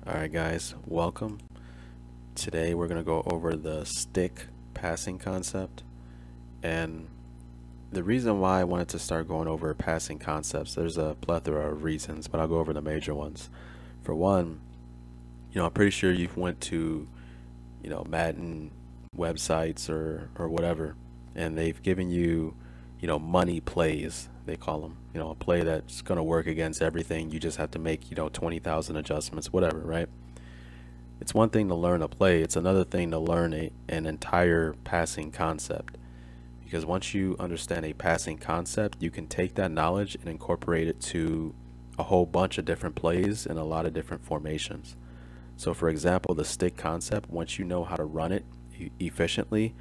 Alright guys, welcome. Today we're going to go over the stick passing concept, and the reason why I wanted to start going over passing concepts, there's a plethora of reasons, but I'll go over the major ones. For one, I'm pretty sure you've went to, Madden websites or whatever, and they've given you, money plays, they call them, a play that's going to work against everything. You just have to make, 20,000 adjustments, whatever, right? It's one thing to learn a play, it's another thing to learn an entire passing concept. Because once you understand a passing concept, you can take that knowledge and incorporate it to a whole bunch of different plays and a lot of different formations. So for example, the stick concept, once you know how to run it efficiently,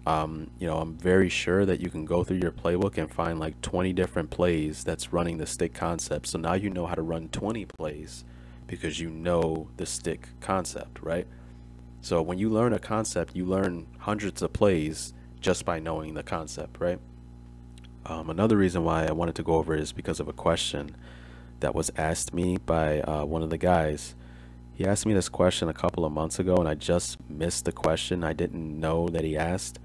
I'm very sure that you can go through your playbook and find like 20 different plays that's running the stick concept. So now you know how to run 20 plays because you know the stick concept, right? So when you learn a concept, you learn hundreds of plays just by knowing the concept, right? Another reason why I wanted to go over it is because of a question that was asked me by one of the guys. He asked me this question a couple of months ago, and I just missed the question. I didn't know that he asked.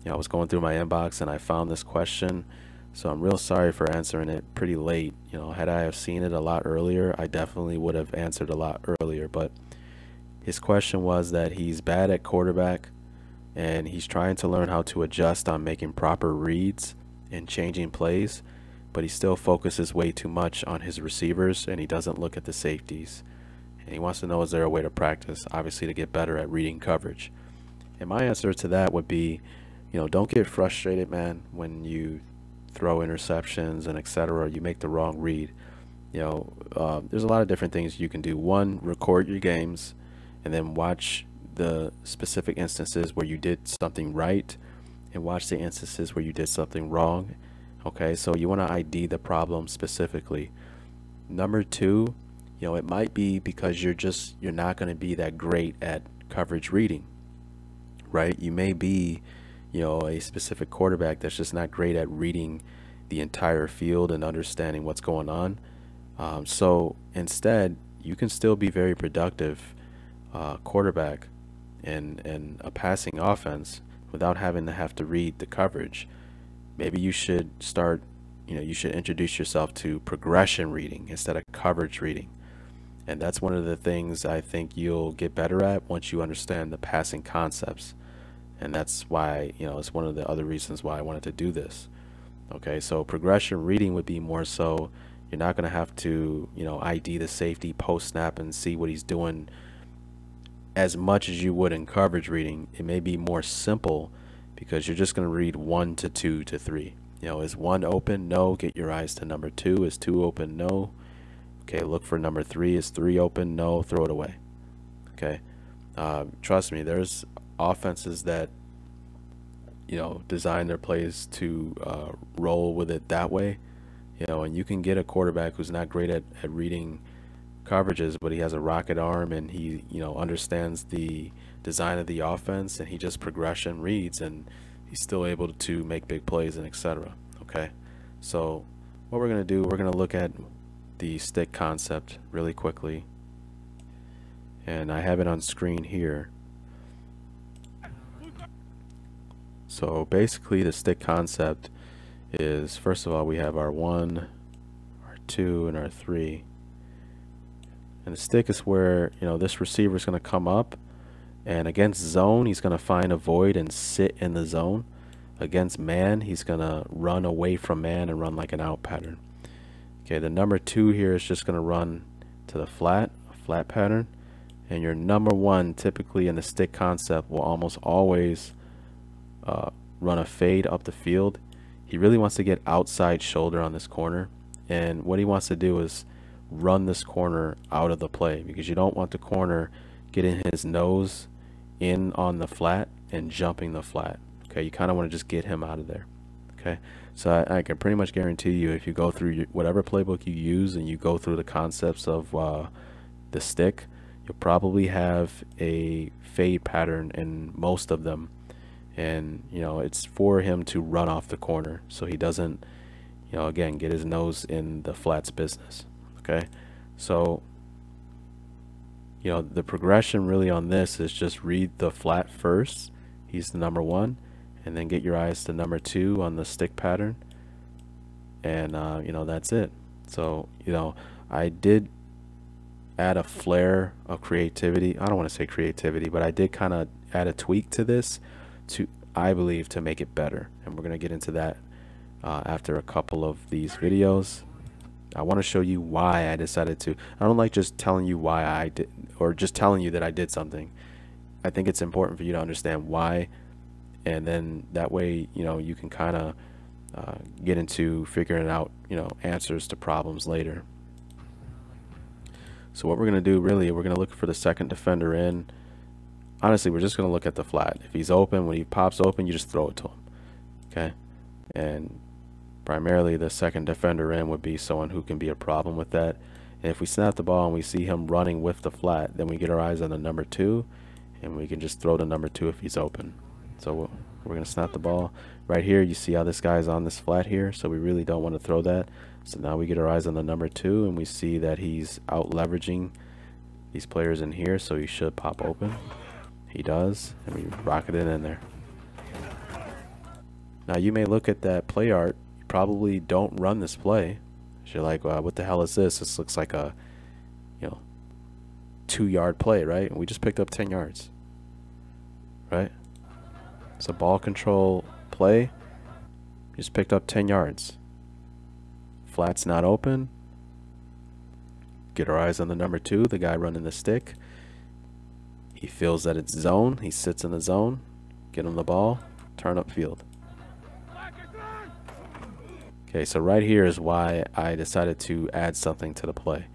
I was going through my inbox and I found this question, so I'm real sorry for answering it pretty late. Had I have seen it a lot earlier, I definitely would have answered a lot earlier. But his question was that he's bad at quarterback, and he's trying to learn how to adjust on making proper reads and changing plays, but he still focuses way too much on his receivers and he doesn't look at the safeties. And he wants to know, is there a way to practice, obviously, to get better at reading coverage? And my answer to that would be, don't get frustrated, man, when you throw interceptions and etc. You make the wrong read. There's a lot of different things you can do. One, record your games and then watch the specific instances where you did something right and watch the instances where you did something wrong. Okay, so you want to ID the problem specifically. Number two, it might be because you're not going to be that great at coverage reading, right? You may be a specific quarterback that's just not great at reading the entire field and understanding what's going on. So instead, you can still be very productive quarterback in a passing offense without having to have to read the coverage. Maybe you should start, you should introduce yourself to progression reading instead of coverage reading. And that's one of the things I think you'll get better at once you understand the passing concepts. And that's why, it's one of the other reasons why I wanted to do this. Okay, so progression reading would be more so you're not going to have to, ID the safety post snap and see what he's doing as much as you would in coverage reading. It may be more simple because you're just going to read 1 to 2 to 3. Is 1 open? No. Get your eyes to number 2. Is 2 open? No. Okay, look for number 3. Is 3 open? No. Throw it away. Okay, trust me, there's offenses that design their plays to roll with it that way, and you can get a quarterback who's not great at reading coverages, but he has a rocket arm and he understands the design of the offense, and he just progression reads and he's still able to make big plays and etc. Okay, so what we're going to do, we're going to look at the stick concept really quickly, and I have it on screen here. So basically the stick concept is, first of all, we have our 1, our 2, and our 3. And the stick is where, this receiver is going to come up, and against zone, he's going to find a void and sit in the zone. Against man, he's going to run away from man and run like an out pattern. Okay, the number 2 here is just going to run to the flat pattern. And your number 1, typically in the stick concept, will almost always run a fade up the field. He really wants to get outside shoulder on this corner, and what he wants to do is run this corner out of the play, because you don't want the corner getting his nose in on the flat and jumping the flat. Okay, you kind of want to just get him out of there. Okay, so I can pretty much guarantee you, if you go through whatever playbook you use and you go through the concepts of the stick, you'll probably have a fade pattern in most of them. And it's for him to run off the corner so he doesn't again get his nose in the flats business. Okay, so You know, the progression really on this is just read the flat first. He's the number 1, and then get your eyes to number 2 on the stick pattern, and you know, that's it. So, you know, I did add a flare of creativity. I don't want to say creativity, but I did kind of add a tweak to this to, I believe, to make it better, and we're going to get into that after a couple of these videos. I want to show you why I decided to. I don't like just telling you why I did, or just telling you that I did something. I think it's important for you to understand why, and then that way, you know, you can kind of get into figuring out, you know, answers to problems later. So what we're going to do, really, we're going to look for the second defender in. Honestly, we're just going to look at the flat. If he's open, when he pops open, you just throw it to him. Okay? And primarily the second defender in would be someone who can be a problem with that. And if we snap the ball and we see him running with the flat, then we get our eyes on the number 2, and we can just throw the number 2 if he's open. So we're going to snap the ball. Right here, you see how this guy's on this flat here, so we really don't want to throw that. So now we get our eyes on the number 2, and we see that he's out leveraging these players in here, so he should pop open. He does, and we rocket it in there. Now you may look at that play art, you probably don't run this play. You're like, well, what the hell is this? This looks like a, you know, 2-yard play, right? And we just picked up 10 yards, right? It's a ball control play. Just picked up 10 yards. Flat's not open. Get our eyes on the number 2, the guy running the stick. He feels that it's zone. He sits in the zone. Get him the ball. Turn up field. Okay, so right here is why I decided to add something to the play.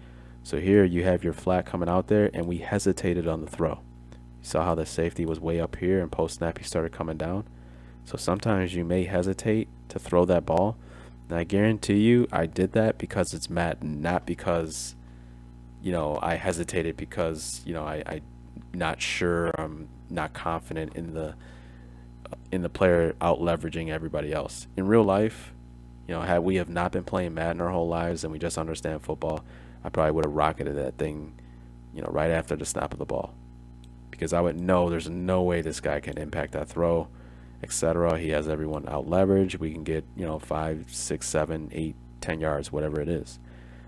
So here you have your flat coming out there, and we hesitated on the throw. You saw how the safety was way up here, and post snap he started coming down. So sometimes you may hesitate to throw that ball. And I guarantee you I did that because it's Madden, not because, you know, I hesitated because, you know, I'm not sure, I'm not confident in the player out leveraging everybody else. In real life, you know, had we have not been playing Madden our whole lives and we just understand football, I probably would have rocketed that thing, you know, right after the snap of the ball, because I would know there's no way this guy can impact that throw, etc. He has everyone out leverage. We can get, you know, 5, 6, 7, 8, 10 yards, whatever it is.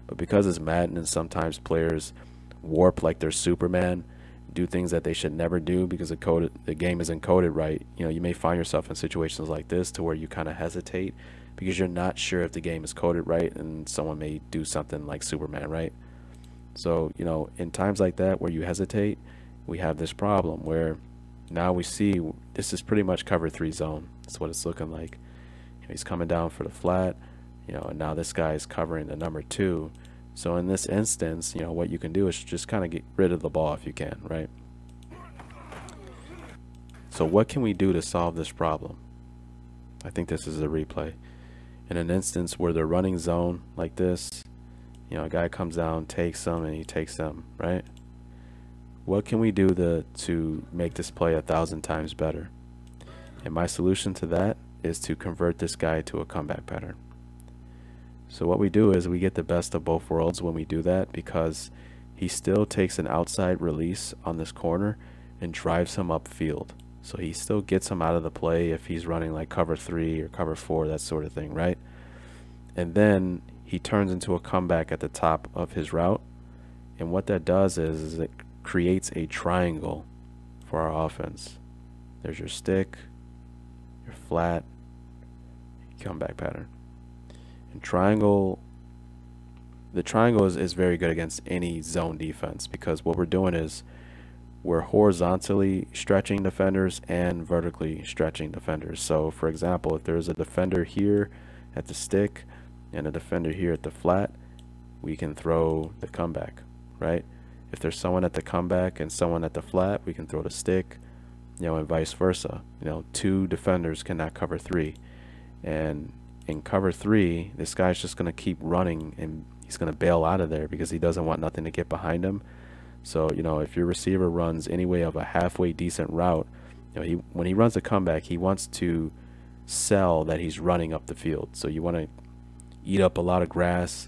But because it's Madden and sometimes players warp like they're Superman, do things that they should never do because the game is encoded right, you know, you may find yourself in situations like this to where you kind of hesitate because you're not sure if the game is coded right, and someone may do something like Superman, right? So, you know, in times like that where you hesitate, we have this problem where now we see this is pretty much cover 3 zone. That's what it's looking like. You know, he's coming down for the flat, you know, and now this guy is covering the number 2. So in this instance, you know, what you can do is just kind of get rid of the ball if you can, right? So what can we do to solve this problem? I think this is a replay. In an instance where they're running zone like this, you know, a guy comes down, takes them, and he takes them, right? What can we do to make this play 1,000 times better? And my solution to that is to convert this guy to a comeback pattern. So what we do is we get the best of both worlds when we do that, because he still takes an outside release on this corner and drives him upfield. So he still gets him out of the play if he's running like cover 3 or cover 4, that sort of thing, right? And then he turns into a comeback at the top of his route. And what that does is it creates a triangle for our offense. There's your stick, your flat, comeback pattern. And the triangle is very good against any zone defense, because what we're doing is we're horizontally stretching defenders and vertically stretching defenders. So for example, if there's a defender here at the stick and a defender here at the flat, we can throw the comeback, right? If there's someone at the comeback and someone at the flat, we can throw the stick, you know, and vice versa. You know, 2 defenders cannot cover 3. And in cover 3, this guy's just going to keep running and he's going to bail out of there because he doesn't want nothing to get behind him. So, you know, if your receiver runs any way of a halfway decent route, you know, when he runs a comeback, he wants to sell that he's running up the field. So you want to eat up a lot of grass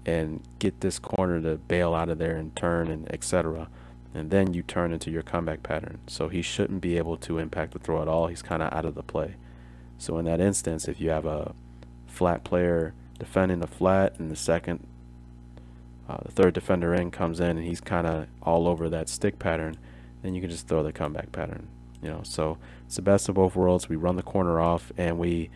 and get this corner to bail out of there and turn and etc. and then you turn into your comeback pattern. So he shouldn't be able to impact the throw at all. He's kind of out of the play. So in that instance, if you have a flat player defending the flat and the third defender in comes in and he's kind of all over that stick pattern, then you can just throw the comeback pattern. So it's the best of both worlds. We run the corner off and we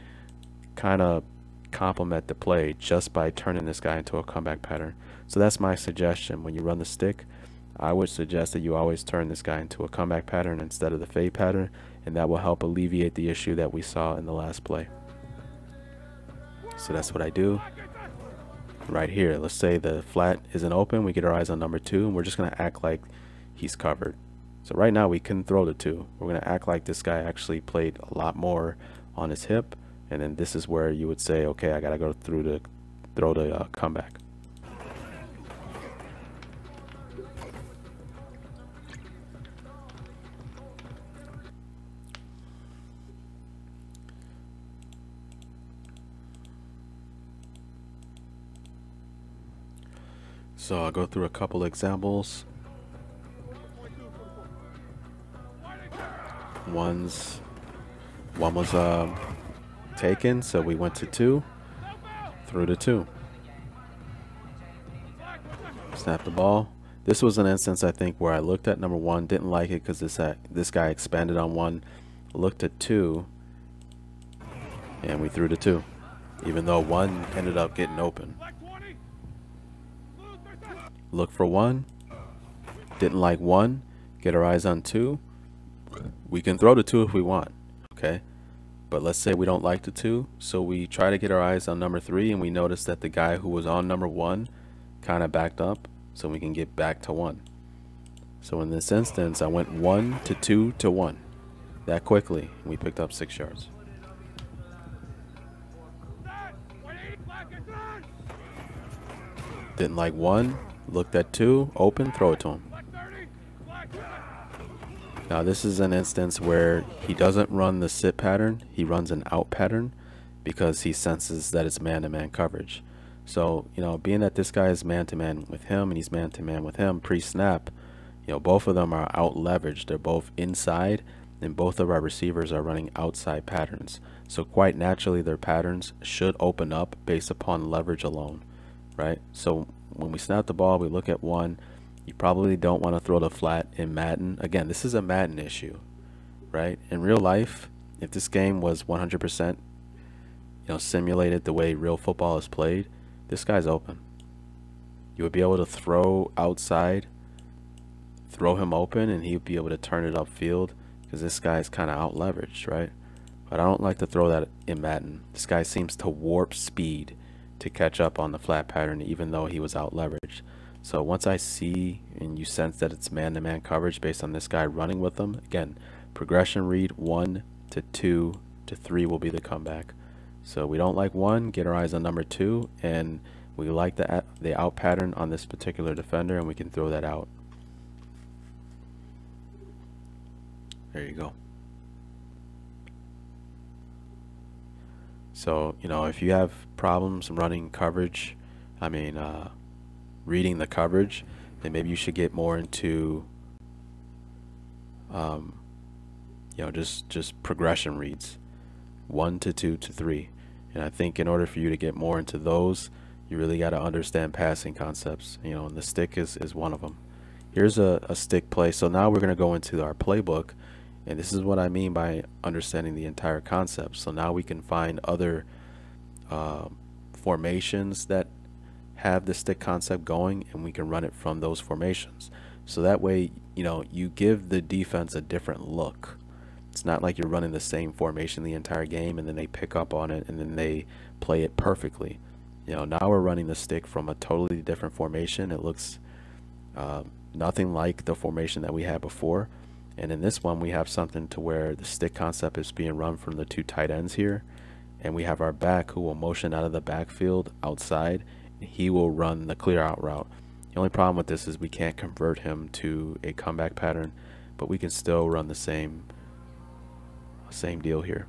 kind of complement the play just by turning this guy into a comeback pattern. So that's my suggestion. When you run the stick, I would suggest that you always turn this guy into a comeback pattern instead of the fade pattern, and that will help alleviate the issue that we saw in the last play. So that's what I do right here. Let's say the flat isn't open, we get our eyes on number 2, and we're just going to act like he's covered. So right now we couldn't throw the 2. We're going to act like this guy actually played a lot more on his hip, and then this is where you would say, okay, I got to go through to throw the comeback. So I'll go through a couple examples. One was taken, so we went to 2, threw to 2. Snap the ball. This was an instance, I think, where I looked at number 1, didn't like it because this guy expanded on 1, looked at 2, and we threw to 2, even though 1 ended up getting open. Look for 1, didn't like 1, get our eyes on 2. We can throw to 2 if we want, okay? But let's say we don't like the 2, so we try to get our eyes on number 3, and we notice that the guy who was on number 1 kind of backed up, so we can get back to 1. So in this instance, I went 1 to 2 to 1 that quickly, and we picked up 6 yards. Didn't like 1, looked at 2, open, throw it to him. Now this is an instance where he doesn't run the sit pattern, he runs an out pattern because he senses that it's man-to-man coverage. So, being that this guy is man-to-man with him and he's man-to-man with him pre-snap, both of them are out leveraged. They're both inside, and both of our receivers are running outside patterns. So quite naturally, their patterns should open up based upon leverage alone, right? So when we snap the ball, we look at 1. You probably don't want to throw the flat in Madden. Again, this is a Madden issue, right? In real life, if this game was 100% simulated the way real football is played, this guy's open. You would be able to throw outside, throw him open, and he would be able to turn it upfield because this guy's kind of out leveraged, right? But I don't like to throw that in Madden. This guy seems to warp speed to catch up on the flat pattern even though he was out leveraged. So once I see and you sense that it's man-to-man coverage based on this guy running with them, again, progression read 1 to 2 to 3 will be the comeback. So we don't like 1, get our eyes on number 2, and we like the out pattern on this particular defender, and we can throw that out. There you go. So, if you have problems running coverage, reading the coverage, then maybe you should get more into just progression reads 1 to 2 to 3. And I think in order for you to get more into those, you really got to understand passing concepts, and the stick is one of them. Here's a stick play. So now we're going to go into our playbook, and this is what I mean by understanding the entire concept. So now we can find other formations that have the stick concept going, and we can run it from those formations. So that way, you give the defense a different look. It's not like you're running the same formation the entire game and then they pick up on it and then they play it perfectly. Now we're running the stick from a totally different formation. It looks nothing like the formation that we had before. And in this one, we have something to where the stick concept is being run from the 2 tight ends here. And we have our back who will motion out of the backfield outside. He will run the clear out route. The only problem with this is we can't convert him to a comeback pattern, but we can still run the same deal here.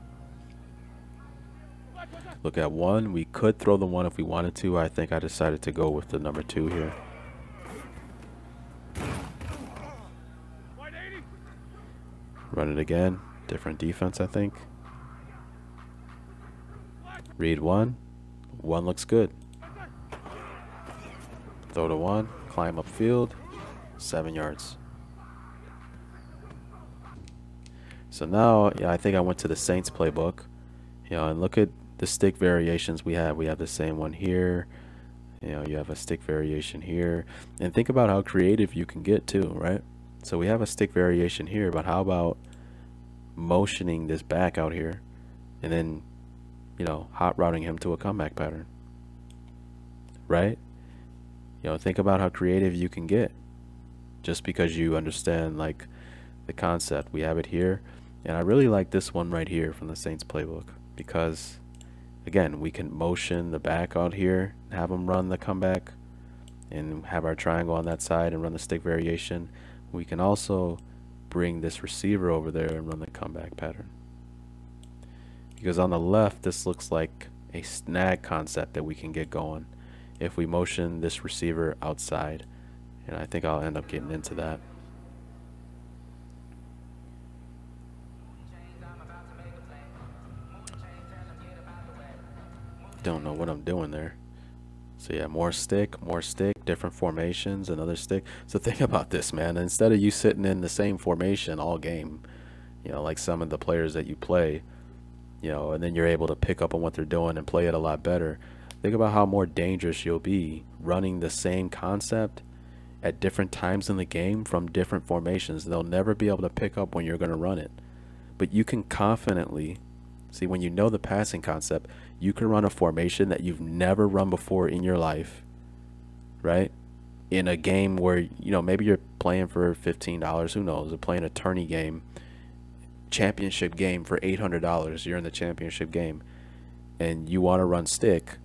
Look at 1. We could throw the 1 if we wanted to. I think I decided to go with the number 2 here. Run it again. Different defense, I think. Read one. One looks good. Throw to one. Climb up field. 7 yards. So now, yeah, I think I went to the Saints playbook. You know, and look at the stick variations we have. We have the same one here. You know, you have a stick variation here. And think about how creative you can get too, right? So we have a stick variation here, but how about motioning this back out here and then, you know, hot routing him to a comeback pattern, right? You know, think about how creative you can get just because you understand like the concept. We have it here, and I really like this one right here from the Saints playbook because again, we can motion the back out here, have them run the comeback and have our triangle on that side and run the stick variation. We can also bring this receiver over there and run the comeback pattern. Because on the left, this looks like a snag concept that we can get going if we motion this receiver outside. And I think I'll end up getting into that. Don't know what I'm doing there. So yeah, more stick, different formations, another stick. So think about this, man. Instead of you sitting in the same formation all game, you know, like some of the players that you play, you know, and then you're able to pick up on what they're doing and play it a lot better. Think about how more dangerous you'll be running the same concept at different times in the game from different formations. They'll never be able to pick up when you're going to run it. But you can confidently, see, when you know the passing concept, you can run a formation that you've never run before in your life, right? In a game where, you know, maybe you're playing for $15, who knows, or playing a tourney game, championship game for $800, you're in the championship game, and you want to run stick,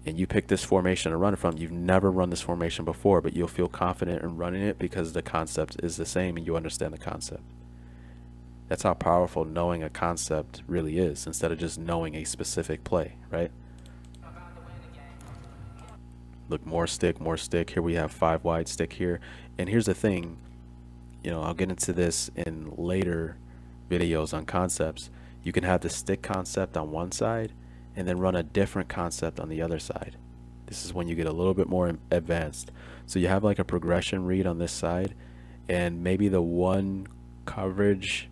and you pick this formation to run from. You've never run this formation before, but you'll feel confident in running it because the concept is the same and you understand the concept. That's how powerful knowing a concept really is, instead of just knowing a specific play, right? Look, more stick, more stick. Here we have 5 wide stick here. And here's the thing, you know, I'll get into this in later videos on concepts. You can have the stick concept on one side and then run a different concept on the other side. This is when you get a little bit more advanced. So you have like a progression read on this side, and maybe the one coverage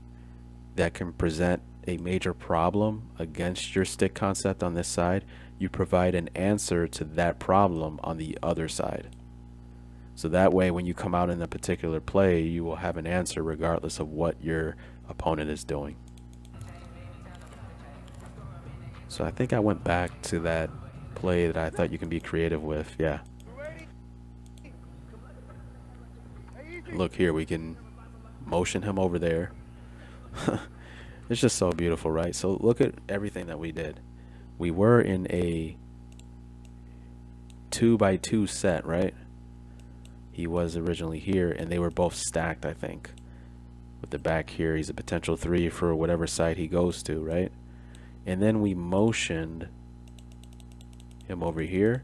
that can present a major problem against your stick concept on this side, you provide an answer to that problem on the other side. So that way when you come out in a particular play, you will have an answer regardless of what your opponent is doing. So I think I went back to that play that I thought you can be creative with. Yeah. Look here, we can motion him over there. It's just so beautiful, right? So look at everything that we did. We were in a 2x2 set, right? He was originally here, and they were both stacked, I think. With the back here, he's a potential 3 for whatever side he goes to, right? And then we motioned him over here,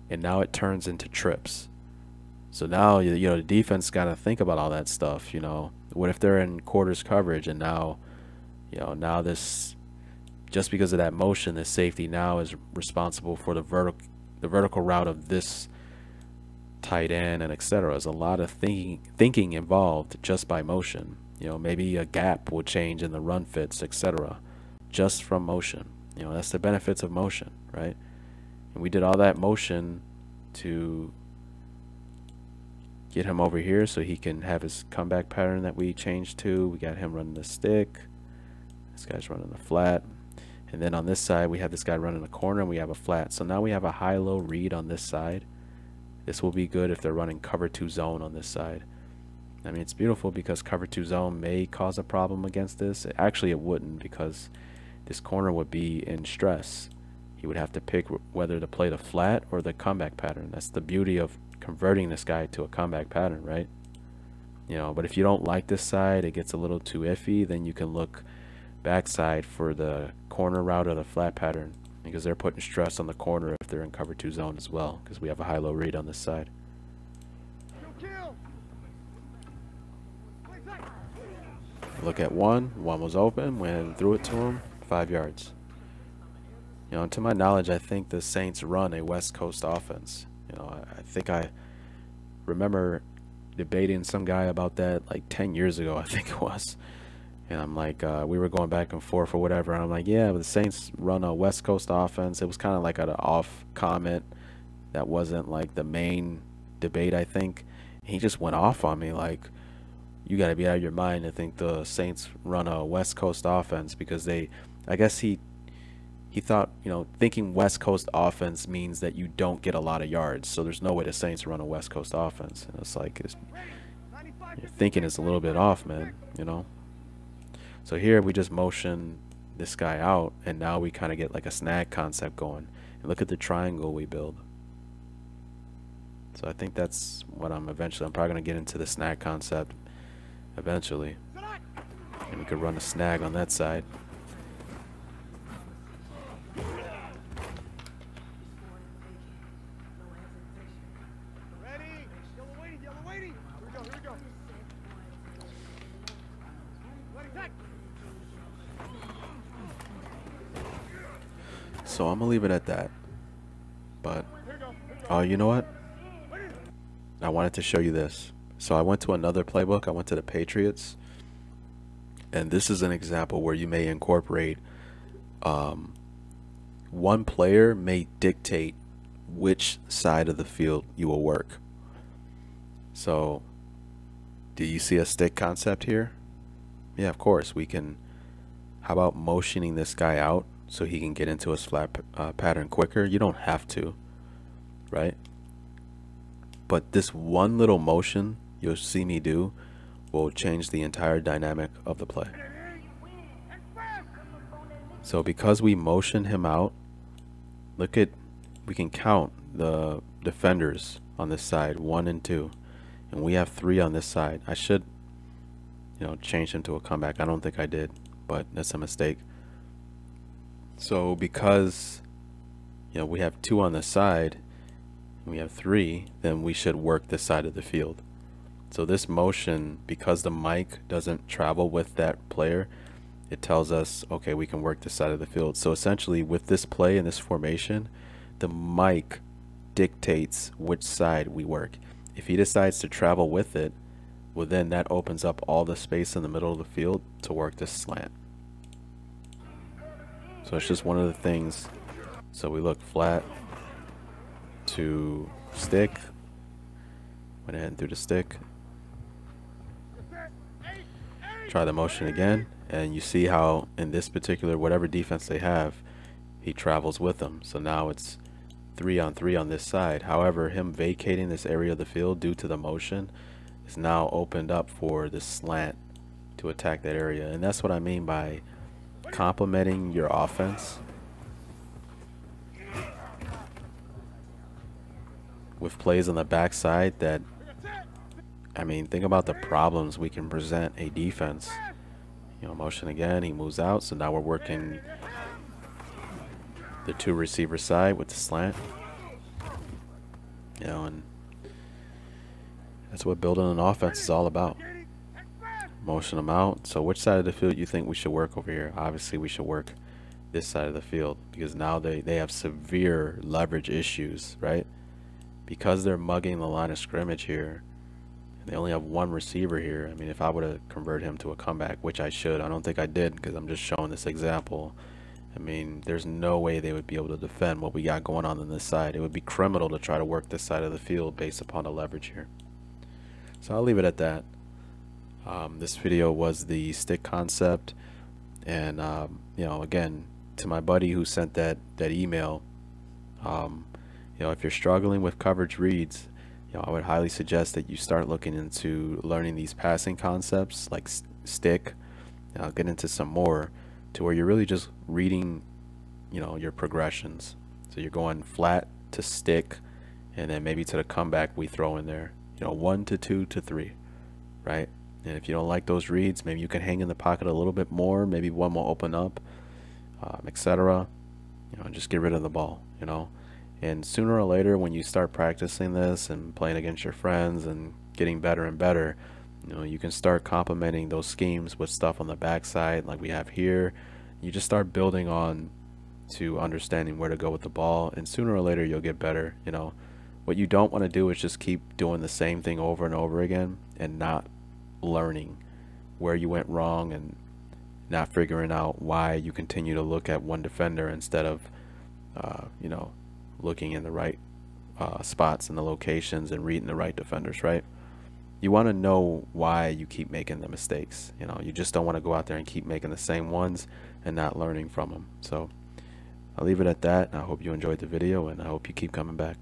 and now it turns into trips. So now, you know, the defense got to think about all that stuff, you know. What if they're in quarters coverage, and now, you know, now this, just because of that motion, this safety now is responsible for the vertical route of this tight end, and etc. There's a lot of thinking involved just by motion. You know, maybe a gap will change in the run fits, etc. just from motion. You know, that's the benefits of motion, right? And we did all that motion to get him over here so he can have his comeback pattern that we changed to. We got him running the stick. This guy's running the flat. And then on this side, we have this guy running the corner, and we have a flat. So now we have a high-low read on this side. This will be good if they're running cover 2 zone on this side. I mean, it's beautiful because cover 2 zone may cause a problem against this. Actually, it wouldn't, because this corner would be in stress. He would have to pick whether to play the flat or the comeback pattern. That's the beauty of converting this guy to a comeback pattern, right? You know, but if you don't like this side, it gets a little too iffy, then you can look backside for the corner route or the flat pattern, because they're putting stress on the corner if they're in cover 2 zone as well, because we have a high-low read on this side. Look at one was open, went and threw it to him, 5 yards. You know, to my knowledge, I think the Saints run a West Coast offense. You know, I think I remember debating some guy about that like 10 years ago, I think it was. And I'm like, we were going back and forth or whatever. And I'm like, yeah, but the Saints run a West Coast offense. It was kind of like an off comment that wasn't like the main debate, I think. And he just went off on me like, you got to be out of your mind to think the Saints run a West Coast offense, because I guess he thought, you know, thinking West Coast offense means that you don't get a lot of yards. So there's no way the Saints run a West Coast offense. And it's like, your thinking is a little bit off, man, you know. So here we just motion this guy out, and now we kind of get like a snag concept going. And look at the triangle we build. So I think that's what I'm probably going to get into the snag concept eventually. And we could run a snag on that side. So I'm gonna leave it at that. But you know what? I wanted to show you this. So I went to another playbook. I went to the Patriots, and this is an example where you may incorporate one player may dictate which side of the field you will work. So do you see a stick concept here? Yeah, of course. We can, how about motioning this guy out so he can get into his flat pattern quicker? You don't have to, right? But this one little motion you'll see me do will change the entire dynamic of the play. So because we motion him out, look at, we can count the defenders on this side, 1 and 2, and we have 3 on this side. I should, you know, change him to a comeback. I don't think I did, but that's a mistake. So because, you know, we have 2 on the side and we have 3, then we should work this side of the field. So this motion, because the mic doesn't travel with that player, it tells us, okay, we can work this side of the field. So essentially with this play and this formation, the mic dictates which side we work. If he decides to travel with it, well, then that opens up all the space in the middle of the field to work this slant. So it's just one of the things. So we look flat to stick, went ahead and threw the stick, try the motion again, and you see how in this particular, whatever defense they have, he travels with them. So now it's 3 on 3 on this side. However, him vacating this area of the field due to the motion is now opened up for this slant to attack that area. And that's what I mean by complementing your offense with plays on the backside that, I mean, think about the problems we can present a defense. You know, motion again, he moves out, so now we're working the 2 receiver side with the slant. You know, and that's what building an offense is all about. Motion them out. So which side of the field you think we should work over here? Obviously we should work this side of the field, because now they have severe leverage issues, right? Because they're mugging the line of scrimmage here, and they only have 1 receiver here. I mean, if I would have converted him to a comeback, which I should, I don't think I did because I'm just showing this example. I mean, there's no way they would be able to defend what we got going on this side. It would be criminal to try to work this side of the field based upon the leverage here. So I'll leave it at that. This video was the stick concept, and you know, again, to my buddy who sent that email, you know, if you're struggling with coverage reads, you know, I would highly suggest that you start looking into learning these passing concepts like stick. I'll get into some more to where you're really just reading, you know, your progressions. So you're going flat to stick, and then maybe to the comeback we throw in there, you know, 1 to 2 to 3, right? And if you don't like those reads, maybe you can hang in the pocket a little bit more. Maybe one will open up, etc. You know, and just get rid of the ball, you know. And sooner or later, when you start practicing this and playing against your friends and getting better and better, You know, you can start complementing those schemes with stuff on the backside like we have here. You just start building on to understanding where to go with the ball, and sooner or later you'll get better. You know, what you don't want to do is just keep doing the same thing over and over again and not learning where you went wrong and not figuring out why you continue to look at one defender instead of you know, looking in the right spots and the locations and reading the right defenders, right? You want to know why you keep making the mistakes. You know, you just don't want to go out there and keep making the same ones and not learning from them. So I'll leave it at that. I hope you enjoyed the video, and I hope you keep coming back.